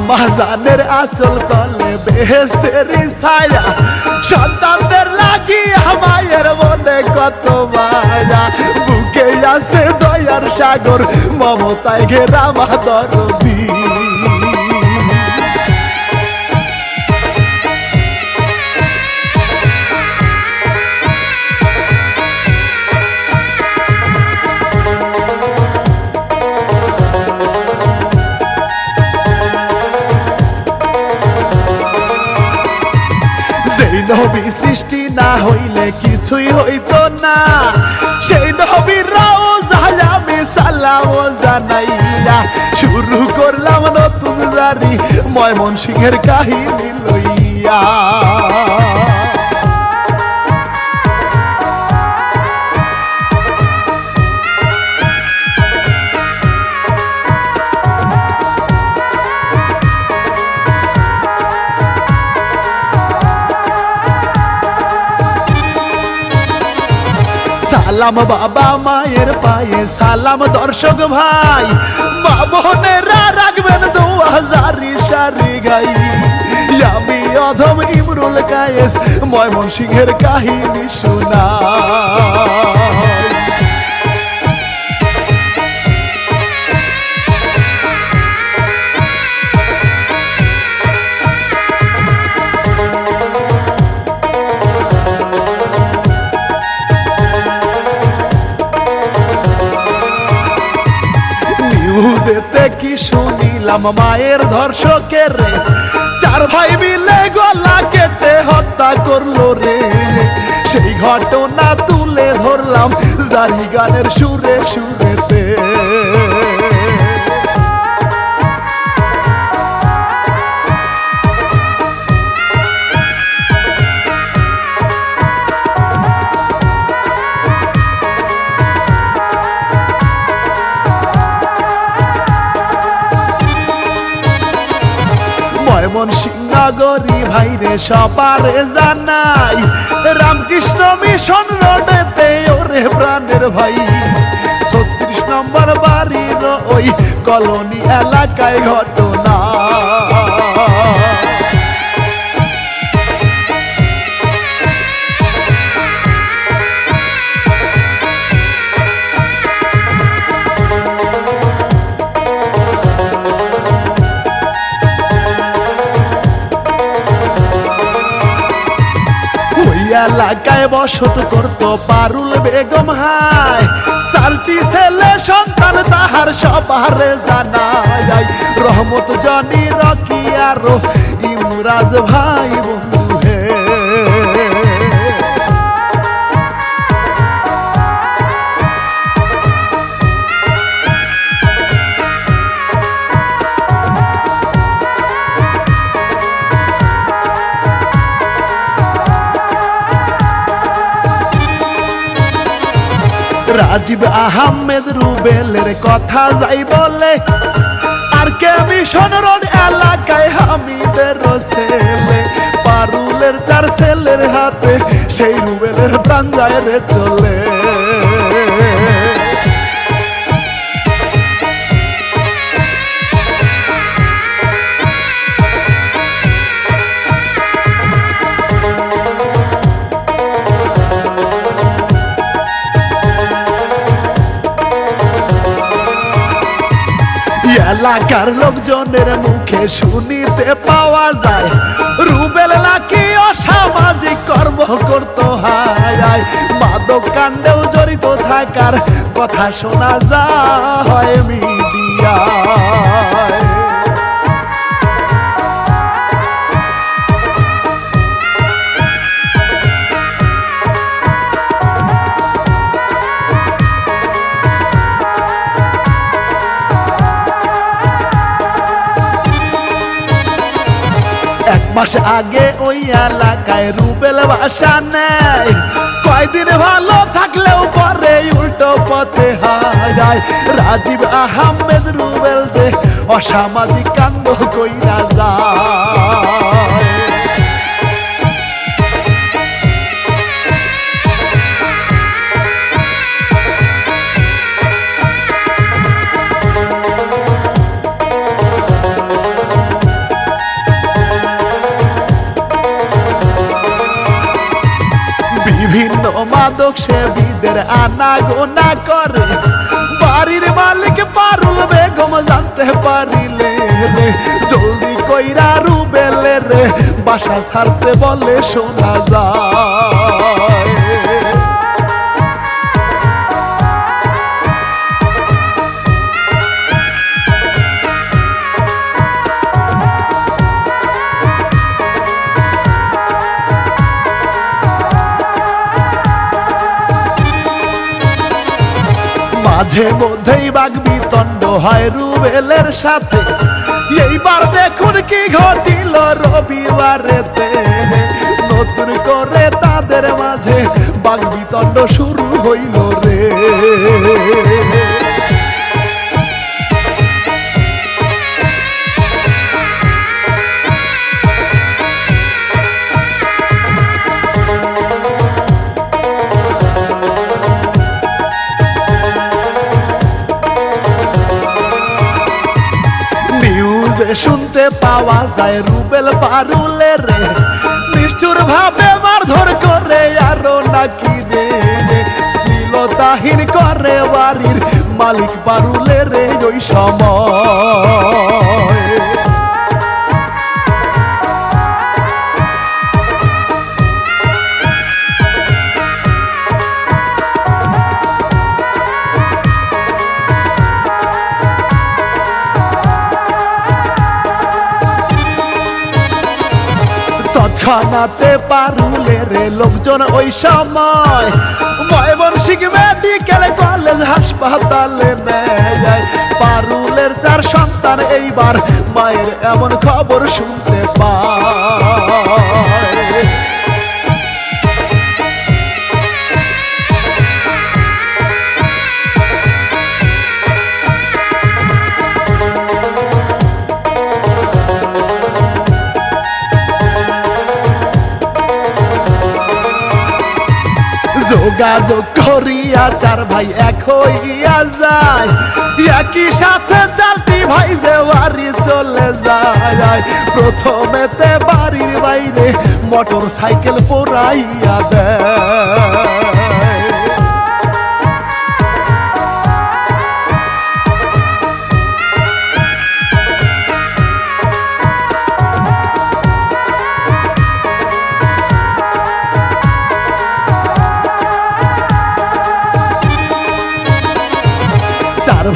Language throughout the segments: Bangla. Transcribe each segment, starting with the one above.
আম্মা জানের আঁচল তলে বেহেশতের ছায়া, সন্তানদের লাগিয়া মায়ের মনে কত মায়া, বুকে আছে দয়ার সাগর মমতায় ঘেরা মাদরদি। নবী সৃষ্টি না হইলে কিছুই হইতো না, সেই নবীরাও যায় আমি সালাম জানাইয়া, শুরু করলাম নতুন জারি ময়মনসিংহের কাহিনী লইয়া। সালাম বাবা মায়ের পায়ে, সালাম দর্শক ভাই, বাবনেরা রাখবেন দোয়া জারি সারি গাই। আমি অধম ইমরুল কায়েস ময়মনসিংহের কাহিনী শোনা। দেতে কি শুনিলাম মায়ের ধর্ষকের রে, চার ভাই মিলে গলা কেটে হত্যা করলো রে, সেই ঘটনা তুলে ধরলাম জারি গানের সুরে সুরেতে। ময়মনসিংহগরি ভাইরে সবারে জানাই, রামকৃষ্ণ মিশন রোডেতে ওরে প্রাণের ভাই, 36 নম্বর বাড়ির ওই কলোনি এলাকায় ঘটনা। এলাকায় বসত করত পারুল বেগম হাই, 4টি ছেলে সন্তান তাহার সবারে জানা যায়, রহমত জনি রকি আরো ইমরাজ ভাই বন্ধু হে। রাজীব আহমেদ রুবেলের কথা যাই বলে, আর কে মিশন রোড এলাকায় হামিদের ছেলে, পারুলের 4 ছেলের হাতে সেই রুবেলের প্রাণ যায় রে চলে। এলাকার লোকজনের মুখে শুনিতে পাওয়া যায়, রুবেল নাকি অসামাজিক কর্ম করত হায়, মাদক কাণ্ডেও জড়িত থাকার কথা শোনা যায় মিডিয়ায়। মাস আগে ওই এলাকায় রুবেল বাসা নেয়, কয়দিন ভালো থাকলেও পরে উল্টো পথে হারায়। রাজীব আহমেদ রুবেল যে অসামাজিক কাণ্ড কইরা যায়। মাদক সেবীদের আনাগোনা করে। বাড়ির মালিক পারুল বেগম জানতে পারিলে রে, জলদি কইরা রুবেলের রে বাসা ছাড়তে বলে শোনা যায়। মাঝে মধ্যেই বাগবিতণ্ড হয় রুবেলের সাথে, এইবার দেখুন কি ঘটিল রবিবারেতে। নতুন করে তাদের মাঝে বাগবিতণ্ড শুরু হইল রে। শুনতে পাওয়া যায় রুবেল পারুলের রে নিষ্ঠুর ভাবে মারধর করে আরো নাকি রে, শ্লীলতাহীন করে বাড়ির মালিক পারুলের রে ওই সময়। খানাতে পারুলের লোকজন ওই সময় ময়মনসিংহ মেডিকেল কলেজ হাসপাতালে নেয়। পারুলের 4 সন্তান এইবার মায়ের এমন খবর শুনতে পায়। যোগাযোগ করিয়া 4 ভাই এক হইয়া যায়, একই সাথে 4টি ভাই যে বাড়ি চলে যায়। প্রথমেতে বাড়ির বাইরে মোটর সাইকেল পোড়াইয়া দেয়।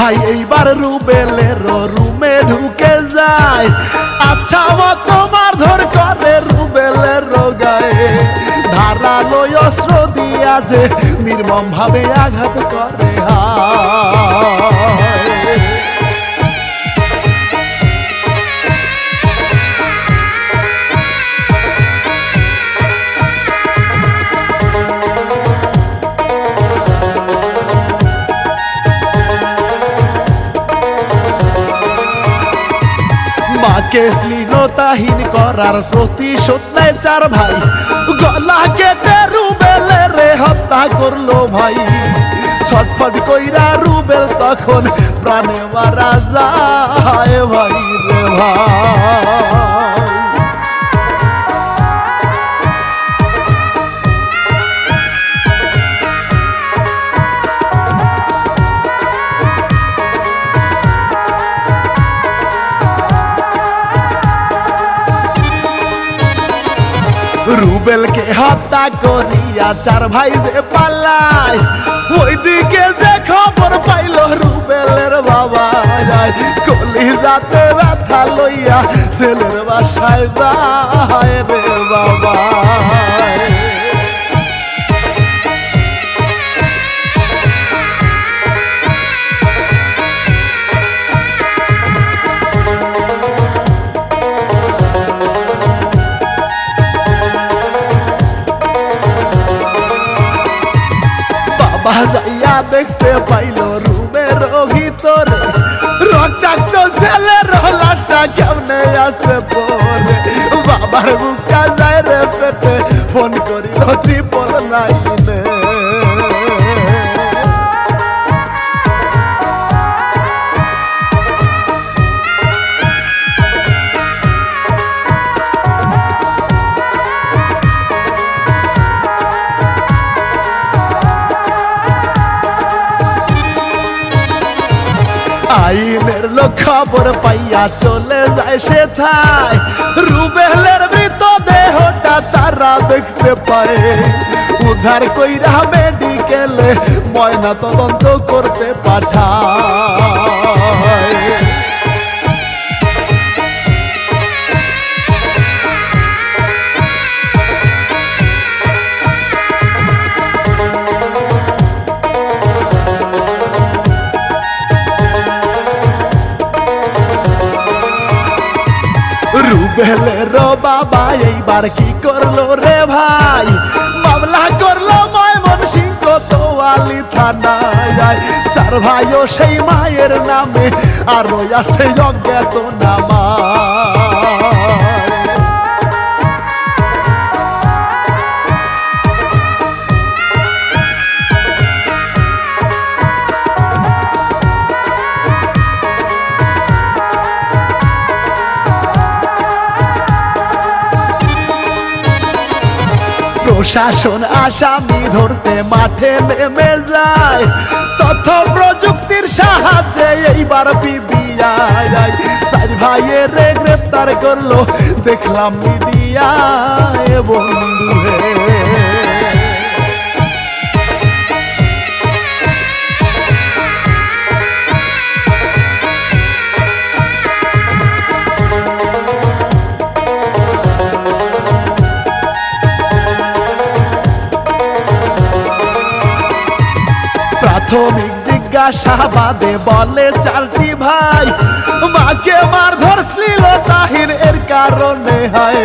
ভাই এইবার রুবেলের রুমে ঢুকে যায়, আচ্ছা মতো মারধর করে রুবেলের গায়ে। ধারালো অস্ত্র দিয়া যে নির্মম ভাবে আঘাত করে মাকে শ্লীলতাহীন করার প্রতিশোধ নেয় 4 ভাই, গলা কেটে রুবেলের রে হত্যা করলো ভাই। ছটফট কইরা রুবেল তখন প্রাণে মারা যায় ভাই রে ভাই। রুবেলকে হত্যা করিয়া 4 ভাই যে পালায়, ওইদিকে যে খবর পাইল রুবেলের বাবা যায়। কলিজাতে ব্যথা লইয়া ছেলের বাসায় যায় রে বাবা। যাইয়া দেখতে পাইল রুমের ভিতরে রক্তাক্ত ছেলের লাশটা কেমনে আছে পরে। বাবার বুকটা যায় রে পেটে, ফোন করিল 999। আইনের লোক খবর পাইয়া চলে যায় সেথায়, রুবেলের মৃতদেহটা তারা দেখতে পায়। উদ্ধার কইরা মেডিকেলে ময়না তদন্ত করতে পাঠায়। রুবেলের বাবা এইবার কি করলো রে ভাই, মামলা করলো ময়মনসিংহ কোতোয়ালি থানায়। চার ভাইও সেই মায়ের নামে আরো আছে অজ্ঞাতনামা। প্রশাসন আসামি ধরতে মাঠে নেমে যায়, তথ্য প্রযুক্তির সাহায্যে এইবার পিবিআই চার ভাইয়ের গ্রেফতার করলো দেখলাম মিডিয়ায় বন্ধু হে। প্রাথমিক জিজ্ঞাসাবাদে বলে চারটি ভাই মাকে মারধর ছিল তাহির এর কারণে হয়।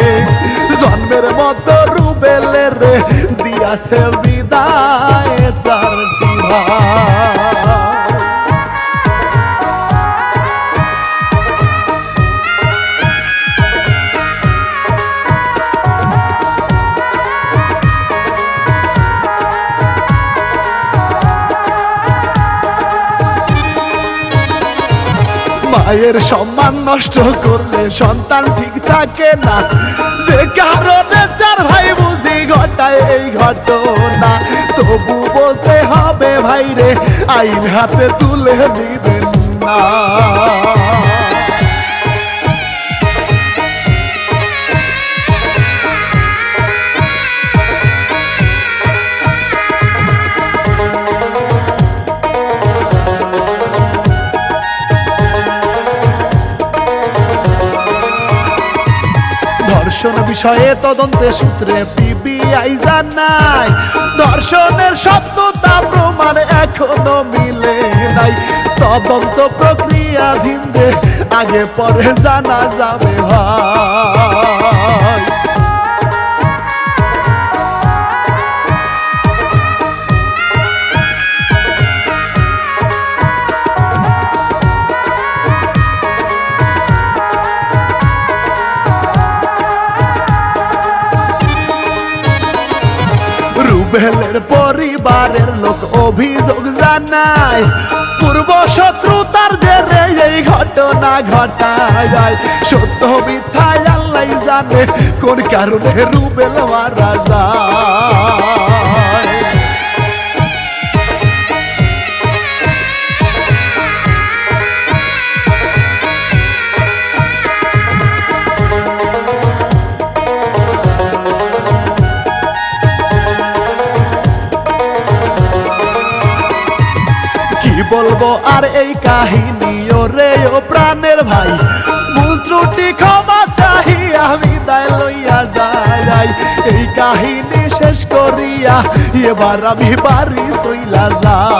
জন্মের মতো রুবেলের দিয়াছে বিদায় চারটি ভাই। মায়ের সম্মান নষ্ট করলে সন্তান ঠিক থাকে না, যে কারণে চার ভাই বুঝি ঘটায় এই ঘটনা। তবু বলতে হবে ভাইরে আইন হাতে তুলে দিবেন না। ধর্ষণ বিষয়ে তদন্তে সূত্রে পিবিআই জানায়, ধর্ষণের সত্যতা প্রমাণ এখনো মিলে নাই। তদন্ত প্রক্রিয়াধীন যে আগে পরে জানা যাবে ভাই। রুবেলের পরিবারের লোক অভিযোগ জানায়, পূর্ব শত্রুতার জেরে এই ঘটনা ঘটায়। সত্য মিথ্যায় আল্লাহ জানে কোন কারণে রুবেল মারা যায়। বলবো আর এই কাহিনী ওরে ও প্রাণের ভাই, ভুল ত্রুটি ক্ষমা চাহিয়া বিদায় লইয়া যাই। এই কাহিনী শেষ করিয়া এবার আমি বাড়ি চইলা যাই।